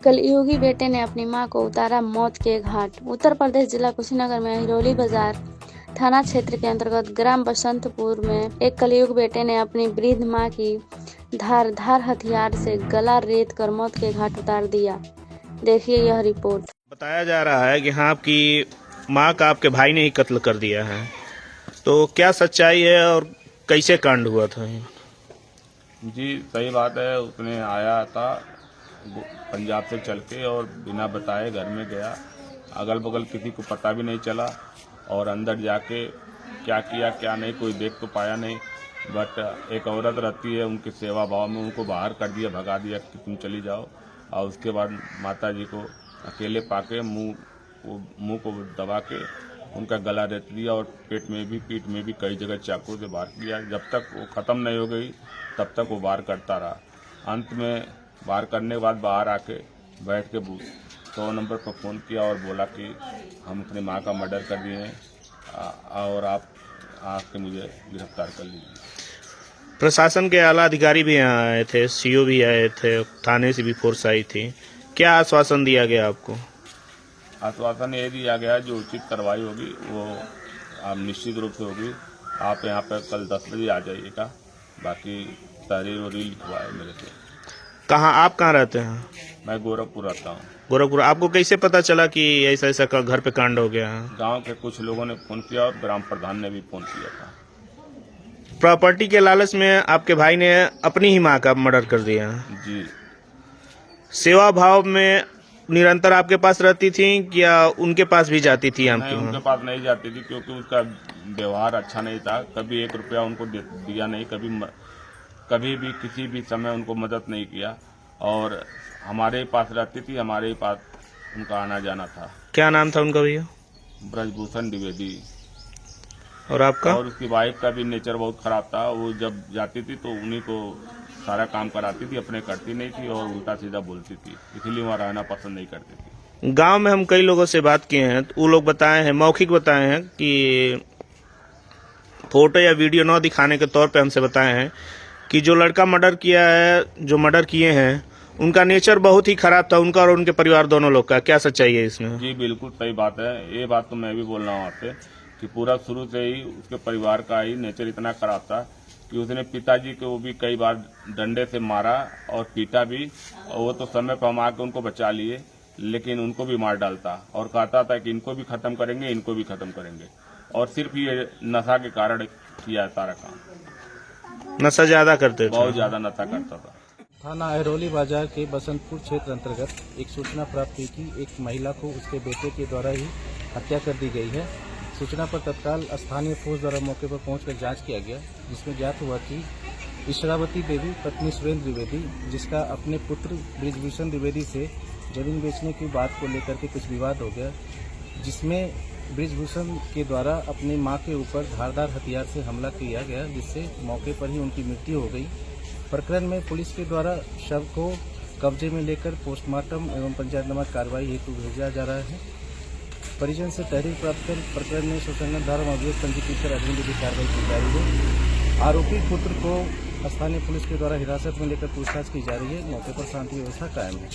कलयुगी बेटे ने अपनी मां को उतारा मौत के घाट। उत्तर प्रदेश जिला कुशीनगर में हिरोली बाजार थाना क्षेत्र के अंतर्गत ग्राम बसंतपुर में एक कलयुग बेटे ने अपनी वृद्ध मां की धारदार हथियार से गला रेत कर मौत के घाट उतार दिया। देखिए यह रिपोर्ट। बताया जा रहा है कि हाँ, आपकी मां का आपके भाई ने ही कत्ल कर दिया है, तो क्या सच्चाई है और कैसे कांड हुआ था? जी सही बात है। उसने आया था पंजाब से चल के और बिना बताए घर में गया। अगल बगल किसी को पता भी नहीं चला और अंदर जाके क्या किया क्या नहीं कोई देख तो पाया नहीं। बट एक औरत रहती है, उनके सेवा भाव में उनको बाहर कर दिया, भगा दिया कि तुम चली जाओ। और उसके बाद माता जी को अकेले पाके मुंह को दबा के उनका गला रेत दिया और पेट में भी पीठ में भी कई जगह चाकू से वार किया। जब तक वो ख़त्म नहीं हो गई तब तक वो वार करता रहा। अंत में वार करने के बाद बाहर आके बैठ के 100 नंबर पर फ़ोन किया और बोला कि हम अपनी माँ का मर्डर कर दिए हैं और आप आके मुझे गिरफ्तार कर लीजिए। प्रशासन के आला अधिकारी भी यहाँ आए थे, सीओ भी आए थे, थाने से भी फोर्स आई थी। क्या आश्वासन दिया गया आपको? आश्वासन ये दिया गया जो उचित कार्रवाई होगी वो आप निश्चित रूप से होगी। आप यहाँ पर कल 10 बजे आ जाइएगा। बाकी तहरीर वरीर लिखवाए मेरे से। कहाँ, आप कहाँ रहते हैं? मैं गोरखपुर रहता हूँ। गोरखपुर। आपको कैसे पता चला कि ऐसा ऐसा घर पे कांड हो गया है? गांव के कुछ लोगों ने फ़ोन किया और ग्राम प्रधान ने भी फ़ोन किया था। प्रॉपर्टी के लालच में आपके भाई ने अपनी ही माँ का मर्डर कर दिया? जी। सेवा भाव में निरंतर आपके पास रहती थी या उनके पास भी जाती थी? नहीं, उनके पास नहीं जाती थी क्योंकि उसका व्यवहार अच्छा नहीं था। कभी 1 रुपया उनको दिया नहीं, कभी भी किसी भी समय उनको मदद नहीं किया और हमारे ही पास रहती थी, हमारे ही पास उनका आना जाना था। क्या नाम था उनका भैया? ब्रजभूषण द्विवेदी। और आपका? और उसकी वाइफ का भी नेचर बहुत खराब था। वो जब जाती थी तो उन्हीं को सारा काम कराती थी, अपने करती नहीं थी और उल्टा सीधा बोलती थी, इसलिए वहाँ रहना पसंद नहीं करती थी। गांव में हम कई लोगों से बात किए हैं तो वो लोग बताए हैं, मौखिक बताए हैं कि फोटो या वीडियो न दिखाने के तौर पे हमसे बताए हैं कि जो लड़का मर्डर किया है, जो मर्डर किए हैं, उनका नेचर बहुत ही खराब था, उनका और उनके परिवार दोनों लोग का। क्या सच्चाई है इसमें? जी बिल्कुल सही बात है। ये बात तो मैं भी बोल रहा हूँ आपसे कि पूरा शुरू से ही उसके परिवार का ही नेचर इतना खराब था कि उसने पिताजी को भी कई बार डंडे से मारा और पीटा भी। और वो तो समय पर हम आके उनको बचा लिए, लेकिन उनको भी मार डालता और कहता था कि इनको भी खत्म करेंगे, इनको भी खत्म करेंगे। और सिर्फ ये नशा के कारण किया सारा काम। नशा ज्यादा करते थे? बहुत ज्यादा नशा करता था। थाना हिरोली बाजार के बसंतपुर क्षेत्र अंतर्गत एक सूचना प्राप्त हुई कि एक महिला को उसके बेटे के द्वारा ही हत्या कर दी गई है। सूचना पर तत्काल स्थानीय फोर्स द्वारा मौके पर पहुंचकर जांच किया गया, जिसमें ज्ञात हुआ कि इशरावती देवी पत्नी सुरेंद्र द्विवेदी, जिसका अपने पुत्र ब्रिजभूषण द्विवेदी से जमीन बेचने की बात को लेकर के कुछ विवाद हो गया, जिसमें ब्रिजभूषण के द्वारा अपनी मां के ऊपर धारदार हथियार से हमला किया गया, जिससे मौके पर ही उनकी मृत्यु हो गई। प्रकरण में पुलिस के द्वारा शव को कब्जे में लेकर पोस्टमार्टम एवं पंचायतनामा कार्रवाई हेतु भेजा जा रहा है। परिजन से तहरीर प्राप्त कर प्रकरण में शोषण धारा में अभियोग पंजीकृत कर अग्रिम विधि कार्रवाई की जा रही है। आरोपी पुत्र को स्थानीय पुलिस के द्वारा हिरासत में लेकर पूछताछ की जा रही है। मौके पर शांति व्यवस्था कायम है।